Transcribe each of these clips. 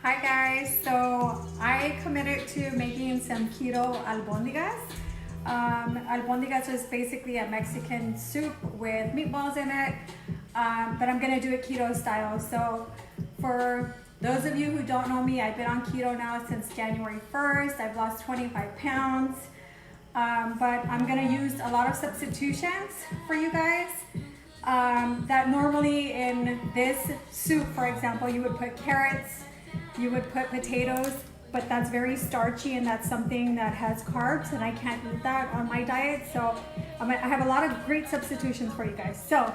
Hi guys, so I committed to making some keto albondigas. Albondigas is basically a Mexican soup with meatballs in it, but I'm gonna do it keto style. So for those of you who don't know me, I've been on keto now since January 1st. I've lost 25 pounds, but I'm gonna use a lot of substitutions for you guys. That normally in this soup, for example, you would put carrots, you would put potatoes, but that's very starchy and that's something that has carbs and I can't eat that on my diet. So I have a lot of great substitutions for you guys. So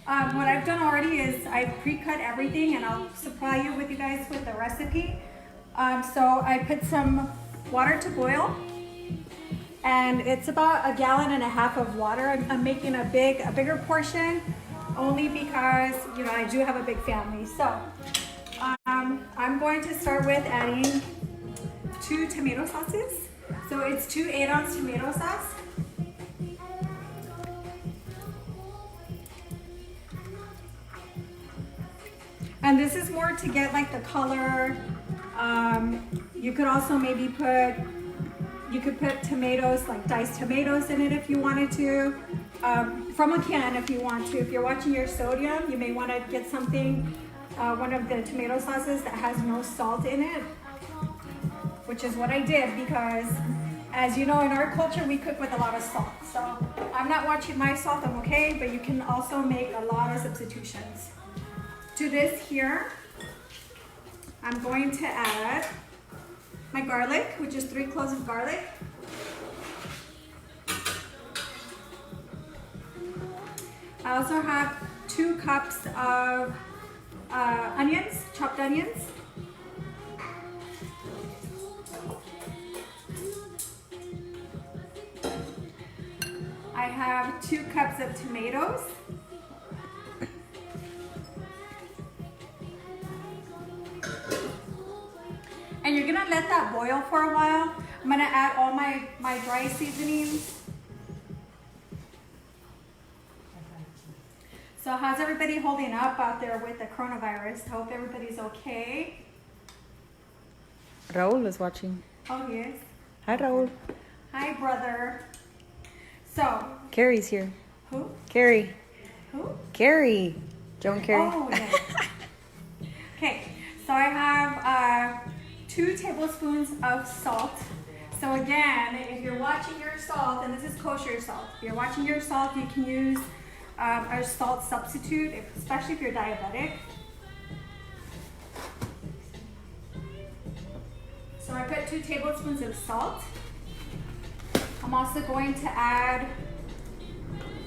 what I've done already is I've pre-cut everything and I'll supply you guys with the recipe. So I put some water to boil and it's about 1.5 gallons of water. I'm making a bigger portion only because, you know, I do have a big family. So I'm going to start with adding 2 tomato sauces. So it's 2 8-ounce tomato sauce. And this is more to get like the color. You could also maybe put tomatoes, like diced tomatoes in it if you wanted to. From a can if you want to. If you're watching your sodium, you may want to get something, one of the tomato sauces that has no salt in it, which is what I did because as you know, in our culture, we cook with a lot of salt. So I'm not watching my salt, I'm okay, but you can also make a lot of substitutions. To this here, I'm going to add my garlic, which is 3 cloves of garlic. I also have 2 cups of onions, chopped onions. I have 2 cups of tomatoes. And you're gonna let that boil for a while. I'm gonna add all my dry seasonings. So how's everybody holding up out there with the coronavirus? I hope everybody's okay. Raul is watching. Oh, he is? Hi, Raul. Hi, brother. So. Carrie's here. Who? Carrie. Who? Carrie. Joan Carrie. Oh, yeah. Okay, so I have 2 tablespoons of salt. So again, if you're watching your salt, and this is kosher salt, if you're watching your salt, you can use a salt substitute, especially if you're diabetic. So I put 2 tablespoons of salt. I'm also going to add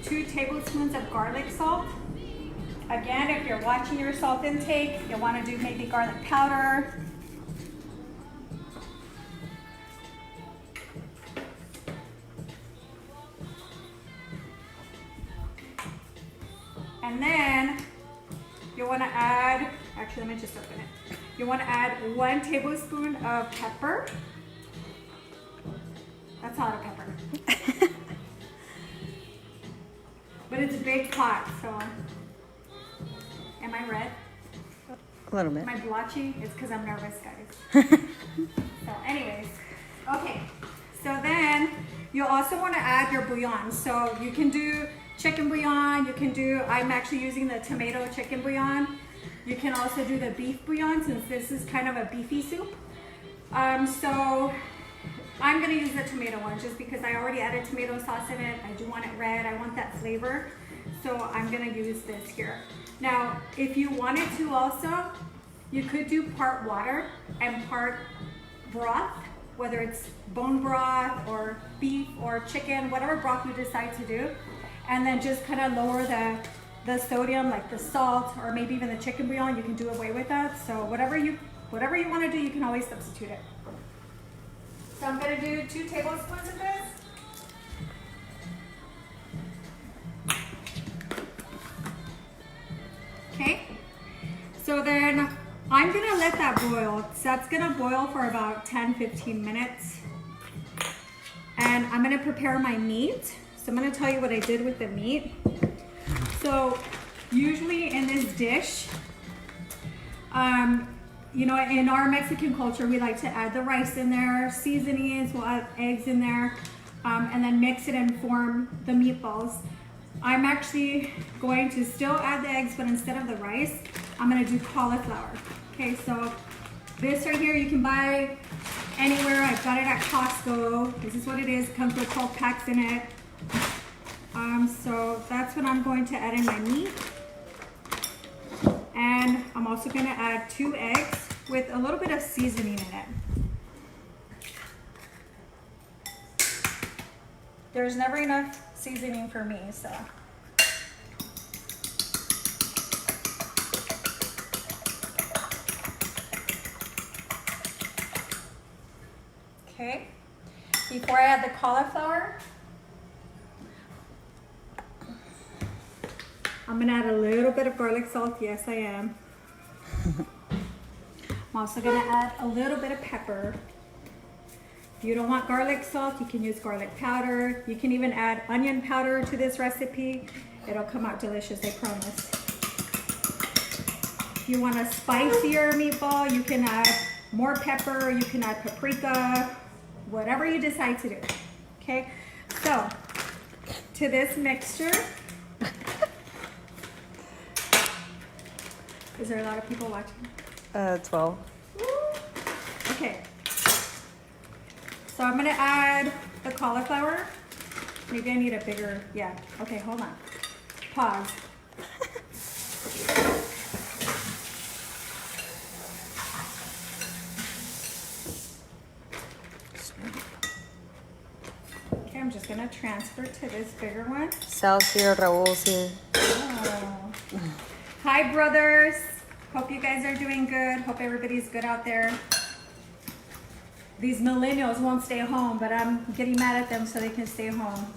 2 tablespoons of garlic salt. Again, if you're watching your salt intake, you'll want to do maybe garlic powder. And then you want to add, actually let me just open it. You want to add 1 tablespoon of pepper. That's a lot of pepper. But it's a big pot, so. Am I red? A little bit. Am I blotchy? It's because I'm nervous, guys. So anyways, okay. So then you'll also want to add your bouillon. So you can do chicken bouillon, I'm actually using the tomato chicken bouillon. You can also do the beef bouillon since this is kind of a beefy soup. So I'm gonna use the tomato one just because I already added tomato sauce in it. I do want it red, I want that flavor. So I'm gonna use this here. Now, if you wanted to also, you could do part water and part broth, whether it's bone broth or beef or chicken, whatever broth you decide to do. And then just kind of lower the sodium, like the salt, or maybe even the chicken bouillon, you can do away with that. So whatever you want to do, you can always substitute it. So I'm going to do 2 tablespoons of this. Okay. So then I'm going to let that boil. So that's going to boil for about 10-15 minutes. And I'm going to prepare my meat. So I'm going to tell you what I did with the meat. So usually in this dish, you know, in our Mexican culture, we like to add the rice in there, seasonings, we'll add eggs in there, and then mix it and form the meatballs. I'm actually going to still add the eggs, but instead of the rice, I'm gonna do cauliflower. Okay, so this right here, you can buy anywhere. I've got it at Costco. This is what it is. It comes with 12 packs in it. So that's what I'm going to add in my meat. And I'm also gonna add 2 eggs with a little bit of seasoning in it. There's never enough seasoning for me, so. Okay, before I add the cauliflower, I'm gonna add a little bit of garlic salt. Yes, I am. I'm also gonna add a little bit of pepper. If you don't want garlic salt, you can use garlic powder. You can even add onion powder to this recipe. It'll come out delicious, I promise. If you want a spicier meatball, you can add more pepper, you can add paprika, whatever you decide to do. Okay, so to this mixture, is there a lot of people watching? 12. Okay. So I'm gonna add the cauliflower. Maybe I need a bigger, yeah. Okay, hold on. Pause. Okay, I'm just gonna transfer to this bigger one. Sal's here, Raul's here. Oh. Hi, brothers. Hope you guys are doing good. Hope everybody's good out there. These millennials won't stay home, but I'm getting mad at them so they can stay home.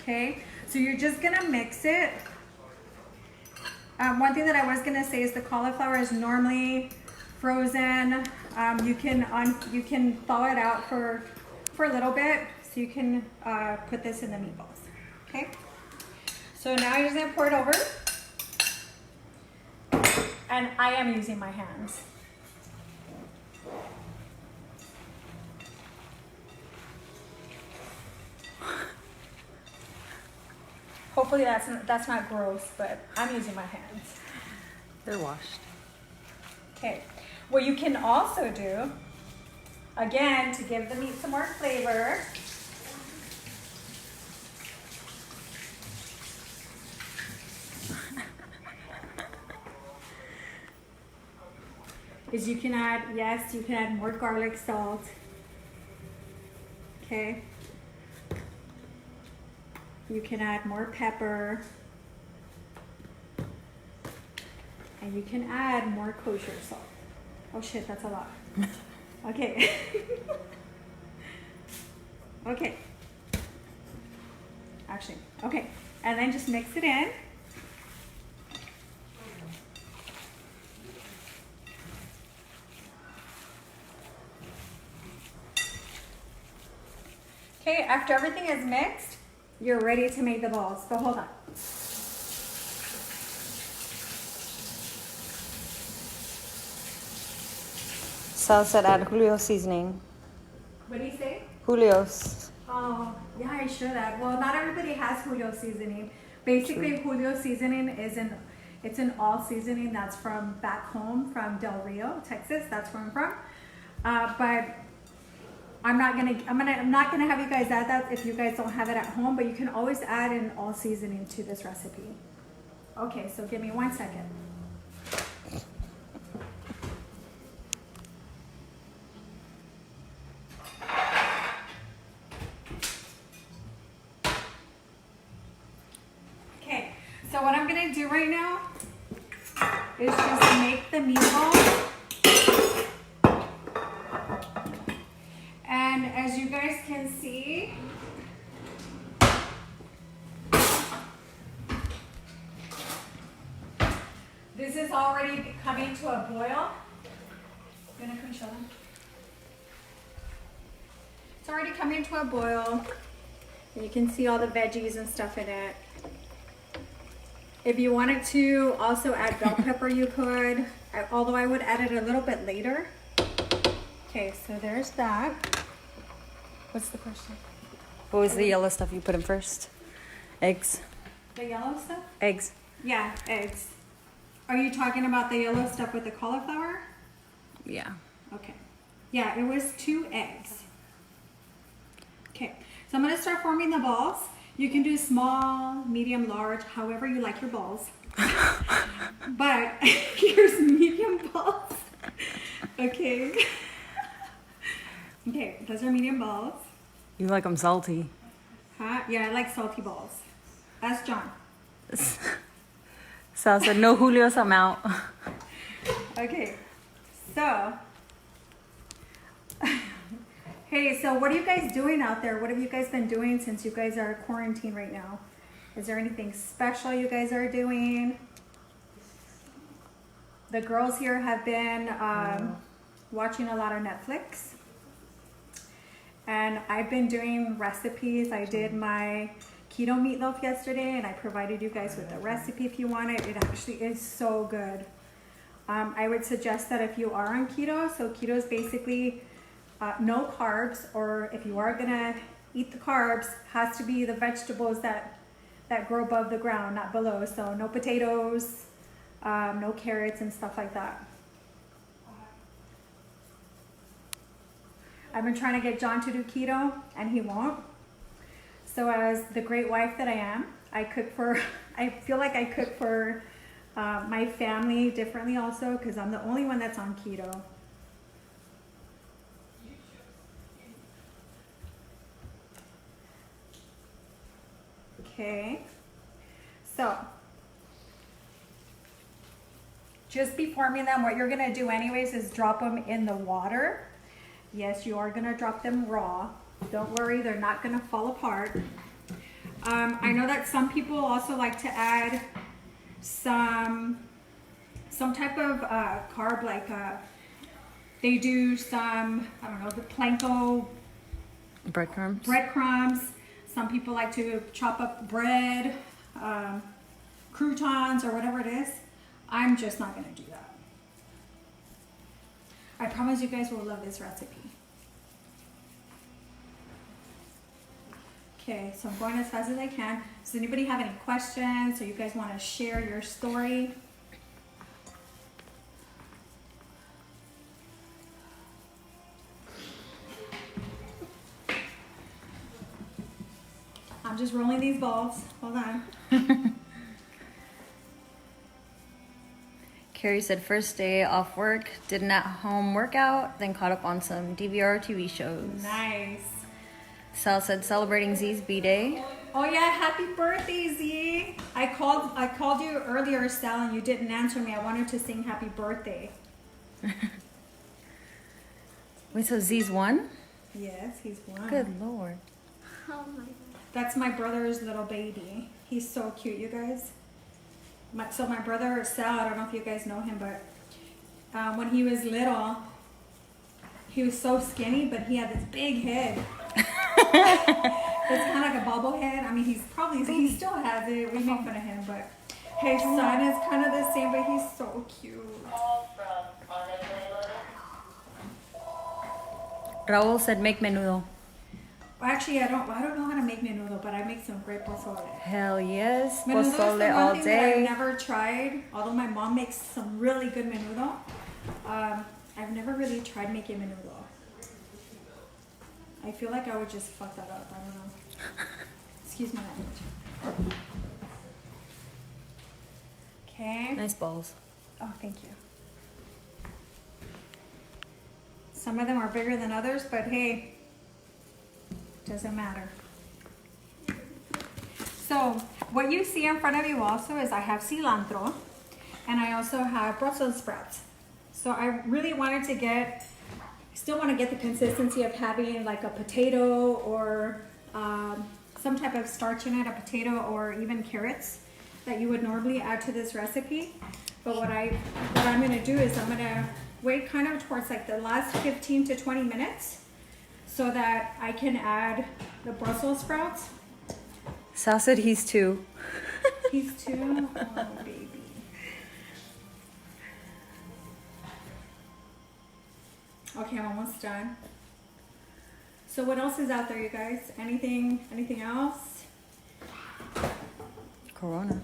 Okay, so you're just gonna mix it. One thing that I was gonna say is the cauliflower is normally frozen. You can thaw it out for a little bit, so you can put this in the meatballs. Okay, so now you're just gonna pour it over, and I am using my hands. Hopefully that's not gross, but I'm using my hands. They're washed. Okay, what you can also do, again, to give the meat some more flavor, is you can add more garlic salt. Okay. You can add more pepper. And you can add more kosher salt. Oh shit, that's a lot. Okay. Okay. Actually, okay. And then just mix it in. Okay, after everything is mixed, you're ready to make the balls, but hold on. Sal said add Julio's seasoning. What do you say? Julio's. Oh, yeah, I should have. Well, not everybody has Julio seasoning. Basically, Julio seasoning it's an all seasoning that's from back home, from Del Rio, Texas. That's where I'm from. But I'm not gonna have you guys add that if you guys don't have it at home, but you can always add an all seasoning to this recipe. Okay, so give me 1 second. Okay, so what I'm gonna do right now is just make the meatballs. And as you guys can see, this is already coming to a boil. You gonna come show them? It's already coming to a boil. And you can see all the veggies and stuff in it. If you wanted to also add bell pepper, you could, although I would add it a little bit later. Okay, so there's that. What's the question? What was the yellow stuff you put in first? Eggs. The yellow stuff? Eggs. Yeah, eggs. Are you talking about the yellow stuff with the cauliflower? Yeah. Okay. Yeah, it was 2 eggs. Okay, so I'm gonna start forming the balls. You can do small, medium, large, however you like your balls. But here's medium balls. Okay. Okay, those are medium balls. You like them salty. Huh? Yeah, I like salty balls. That's John. Sal said, no Julio's, I'm out. Okay, so. Hey, so what are you guys doing out there? What have you guys been doing since you guys are quarantined right now? Is there anything special you guys are doing? The girls here have been watching a lot of Netflix. And I've been doing recipes. I did my keto meatloaf yesterday and I provided you guys with a recipe if you want it. It actually is so good. I would suggest that if you are on keto, so keto is basically no carbs, or if you are gonna eat the carbs, has to be the vegetables that grow above the ground, not below. So no potatoes, no carrots and stuff like that. I've been trying to get John to do keto and he won't. So as the great wife that I am, I feel like I cook for my family differently also, because I'm the only one that's on keto. Okay, so just be forming them. What you're gonna do anyways is drop them in the water. Yes, you are gonna drop them raw. Don't worry, they're not gonna fall apart. I know that some people also like to add some type of carb, like they do some, I don't know, the planko breadcrumbs. Some people like to chop up bread, croutons, or whatever it is. I'm just not gonna do that. I promise you guys will love this recipe. Okay, so I'm going as fast as I can. Does anybody have any questions, or you guys want to share your story? I'm just rolling these balls. Hold on. Carrie said first day off work, did an at-home workout, then caught up on some DVR TV shows. Nice. Sal said celebrating Z's B-Day. Oh yeah, happy birthday, Z. I called you earlier, Sal, and you didn't answer me. I wanted to sing happy birthday. Wait, so Z's one? Yes, he's one. Good Lord. Oh my god. That's my brother's little baby. He's so cute, you guys. So my brother Sal, I don't know if you guys know him, but when he was little, he was so skinny, but he had this big head. It's kind of like a bobblehead. I mean, he still has it. We make fun of him, but his son is kind of the same, but he's so cute. Raul said make menudo. Well, actually, I don't know how to make menudo, but I make some great pozole. Hell yes. Menudo is the Pozole all one thing that I've day. never tried. Although my mom makes some really good menudo, I've never really tried making menudo. I feel like I would just fuck that up. I don't know. Excuse my language. Okay. Nice balls. Oh, thank you. Some of them are bigger than others, but hey, doesn't matter. So what you see in front of you also is I have cilantro, and I also have Brussels sprouts. So I really wanted to still want to get the consistency of having like a potato or some type of starch in it, a potato or even carrots that you would normally add to this recipe. But what I'm going to do is I'm going to wait kind of towards like the last 15 to 20 minutes so that I can add the Brussels sprouts. Sal said he's 2. He's 2? Oh, baby. Okay, I'm almost done. So what else is out there, you guys? Anything else? Corona.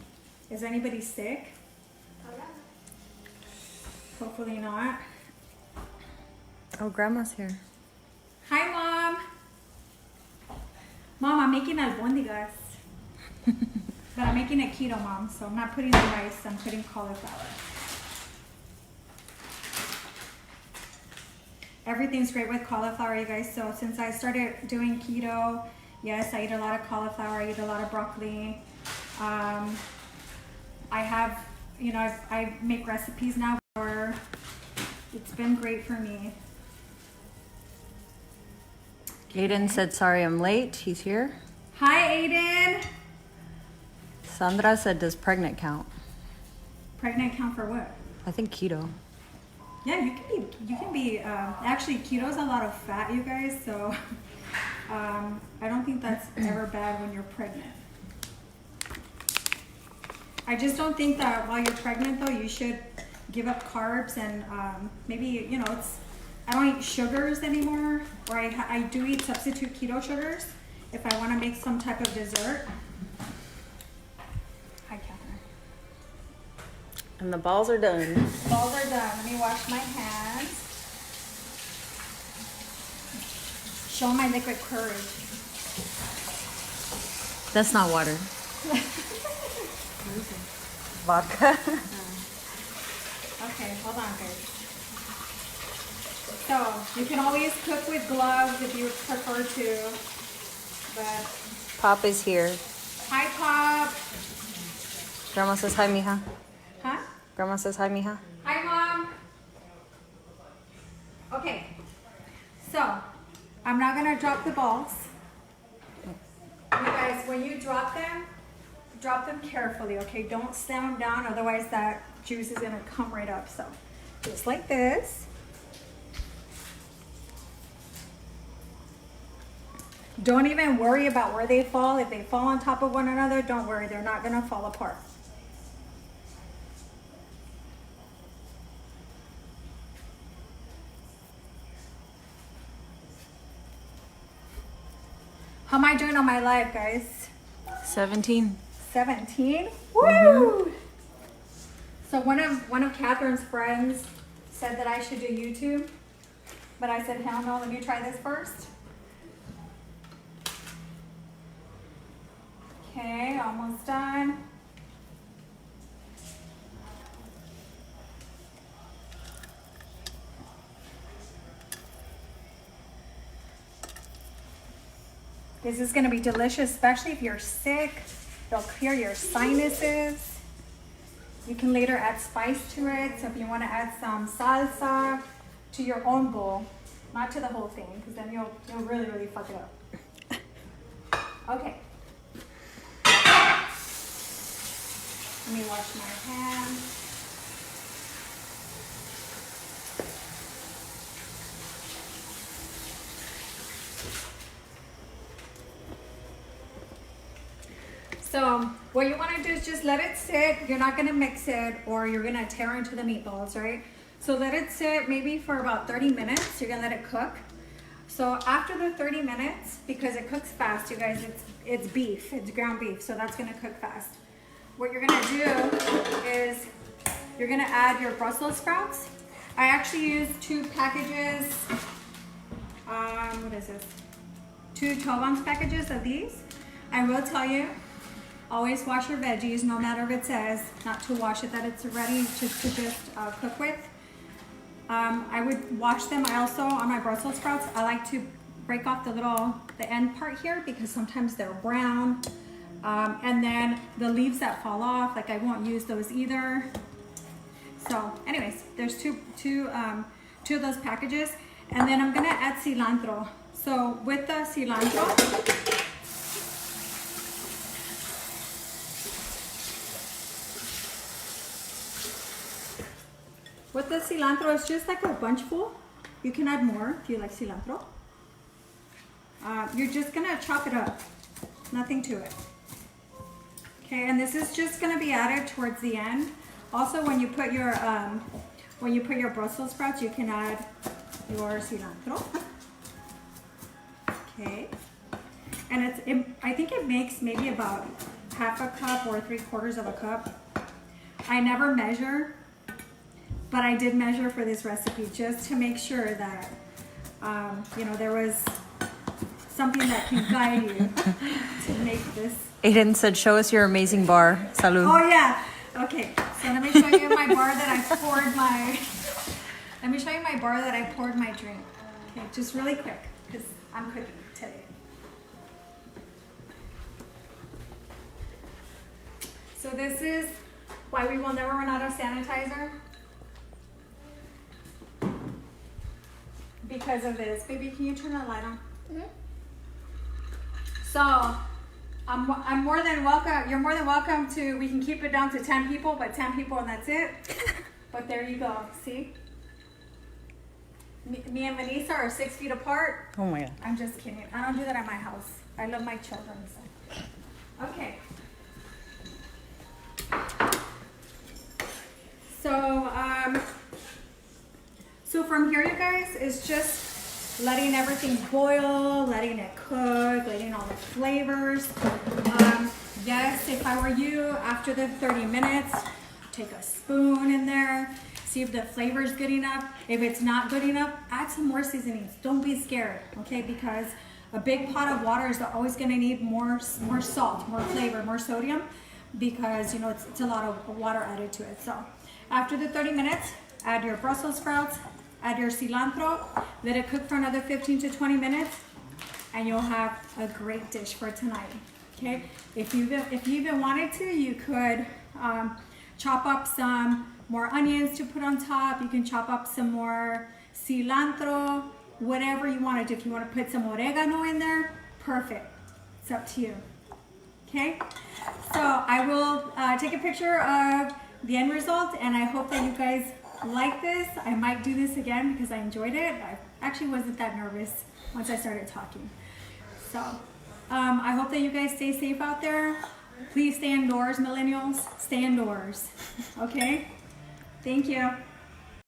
Is anybody sick? Hopefully not. Oh, Grandma's here. Hi, Mom. Mom, I'm making albondigas. But I'm making it keto, Mom, so I'm not putting the rice, I'm putting cauliflower. Everything's great with cauliflower, you guys. So since I started doing keto, yes, I eat a lot of cauliflower, I eat a lot of broccoli. I have, you know, I make recipes now for, it's been great for me. Aiden said, sorry I'm late. He's here. Hi, Aiden. Sandra said, does pregnant count? Pregnant count for what? I think keto. Yeah, you can be, actually keto's a lot of fat, you guys, so I don't think that's ever bad when you're pregnant. I just don't think that while you're pregnant though, you should give up carbs and maybe, you know, I don't eat sugars anymore, or I do eat substitute keto sugars if I want to make some type of dessert. Hi, Catherine. And the balls are done. Balls are done. Let me wash my hands. Show my liquid courage. That's not water. Vodka. Okay, hold on, guys. So, you can always cook with gloves if you prefer to, but... Pop is here. Hi, Pop. Grandma says hi, mija. Huh? Grandma says hi, mija. Hi, Mom. Okay, so, I'm not gonna drop the balls. You guys, when you drop them carefully, okay? Don't slam them down, otherwise that juice is gonna come right up. So, just like this. Don't even worry about where they fall. If they fall on top of one another, don't worry. They're not gonna fall apart. How am I doing on my live, guys? 17. 17? Woo! So one of Catherine's friends said that I should do YouTube, but I said, hell no, let me try this first. Okay, almost done. This is gonna be delicious, especially if you're sick. It'll clear your sinuses. You can later add spice to it. So if you wanna add some salsa to your own bowl, not to the whole thing, because then you'll really, really fuck it up. Okay. Let me wash my hands. So what you want to do is just let it sit. You're not going to mix it or you're going to tear into the meatballs, right? So let it sit maybe for about 30 minutes. You're going to let it cook. So after the 30 minutes, because it cooks fast, you guys, it's beef, it's ground beef, so that's going to cook fast. What you're going to do is you're going to add your Brussels sprouts. I actually use 2 packages. What is this? 2 12-ounce packages of these. I will tell you, always wash your veggies, no matter if it says not to wash it, that it's ready to just cook with. I would wash them. I also, on my Brussels sprouts, I like to break off the end part here because sometimes they're brown. And then the leaves that fall off, like I won't use those either. So anyways, there's two of those packages. And then I'm gonna add cilantro. So with the cilantro, it's just like a bunch full. You can add more if you like cilantro. You're just gonna chop it up, nothing to it. Okay, and this is just gonna be added towards the end. Also, when you put your Brussels sprouts, you can add your cilantro. Okay, and I think it makes maybe about half a cup or 3/4 of a cup. I never measure, but I did measure for this recipe just to make sure that you know, there was something that can guide you to make this. Aiden said, show us your amazing bar. Salud. Oh yeah. Okay. So let me show you my bar that I poured my. Let me show you my bar that I poured my drink. Okay, just really quick because I'm cooking today. So this is why we will never run out of sanitizer. Because of this. Baby, can you turn the light on? Mm-hmm. So I'm more than welcome. You're more than welcome to. We can keep it down to 10 people, but 10 people and that's it. But there you go. See, me and Vanessa are 6 feet apart. Oh my God. I'm just kidding. I don't do that at my house. I love my children. So. Okay. So from here, you guys, is just letting everything boil, letting it cook, letting all the flavors. Yes, if I were you, after the 30 minutes, take a spoon in there, see if the flavor's good enough. If it's not good enough, add some more seasonings. Don't be scared, okay? Because a big pot of water is always gonna need more salt, more flavor, more sodium, because you know it's a lot of water added to it. So after the 30 minutes, add your Brussels sprouts, add your cilantro, let it cook for another 15 to 20 minutes, and you'll have a great dish for tonight. Okay, if you even wanted to, you could chop up some more onions to put on top. You can chop up some more cilantro, whatever you want to do. If you want to put some oregano in there, perfect. It's up to you. Okay, so I will take a picture of the end result, and I hope that you guys like this. I might do this again because I enjoyed it. I actually wasn't that nervous once I started talking. So I hope that you guys stay safe out there. Please stay indoors, millennials. Stay indoors. Okay? Thank you.